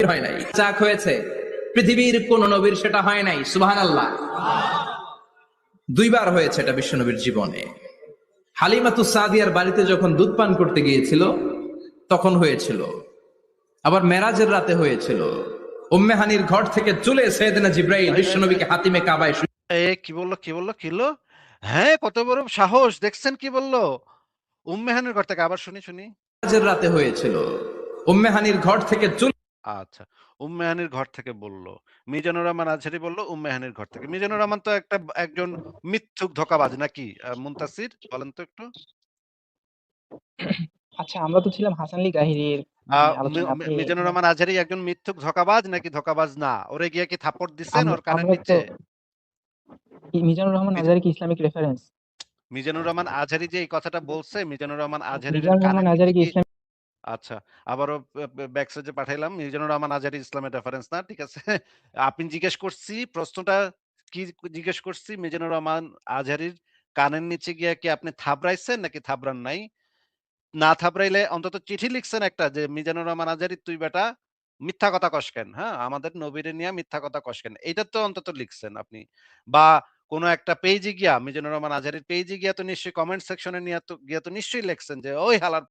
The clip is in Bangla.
হয় নাই, চাক হয়েছে পৃথিবীর কোন নবীর সেটা হয় নাই। সুবহানাল্লাহ। দুইবার হয়েছে এটা বিশ্বনবীর জীবনে। হালিমাতুস সাদিয়ার বাড়িতে যখন দুধ পান করতে গিয়েছিল তখন হয়েছিল, আবার মেরাজের রাতে হয়েছিল। উম্মে হানির ঘর থেকে চলে সাইয়েদনা জিবরাইল বিশ্বনবীকে হাতিমে কাবায় কি বললো? হ্যাঁ, কত বড় সাহস দেখছেন, কি বললো? উম্মে হানির ঘর থেকে, আবার শুনি। মেরাজের রাতে হয়েছিল। উম্মে হানির ঘর থেকে চলে, আচ্ছা, উম্মে হানির ঘর থেকে বললো। মিজানুর রহমান আজহারী বলল উম্মে হানির ঘর থেকে। মিজানুর রহমান তো একজন মিথ্যুক ধোঁকাবাজ নাকি? মুনতাসির বলেন তো একটু। আচ্ছা, আমরা তো ছিলাম হাসান আলী গাহিরের আলোচনা। আপনি মিজানুর রহমান আজহারী একজন মিথ্যুক ধোঁকাবাজ নাকি ধোঁকাবাজ না? ওরে গিয়ে কি থাপ্পড় দিচ্ছেন ওর কানের আমরা তো নিচে? মিজানুর রহমান আজহারী কি ইসলামিক রেফারেন্স? মিজানুর রহমান আজহারী যে এই কথাটা বলছে, মিজানুর রহমান আজহারীর মিজানুর কানের রহমান নিচে আজহারী কি কি? ইসলাম? আচ্ছা, আবারও ব্যাকসেজে পাঠাইলাম। মিজানুর রহমান আজহারী ইসলামের রেফারেন্স না, ঠিক আছে? আপনি জিজ্ঞেস করছি, প্রশ্নটা কি জিজ্ঞেস করছি? মিজানুর রহমান আজহারীর কানের নিচে গিয়ে কি আপনি থাবড়াইছেন নাকি থাবড়ান নাই? না থাবড়াইলে অন্তত চিঠি লিখছেন একটা যে মিজানুর রহমান আজহারী তুই বেটা মিথ্যা কথা কস কেন? হ্যাঁ? আমাদের নবীরে নিয়া মিথ্যা কথা কস কেন? এইটা তো অন্তত লিখছেন আপনি। বা কোন একটা পেজে গিয়া, মিজানুর রহমান আজহারীর পেজে গিয়া তো নিশ্চয়ই কমেন্ট সেকশনে গিয়া তো নিশ্চয়ই লিখছেন যে, "ওই হালার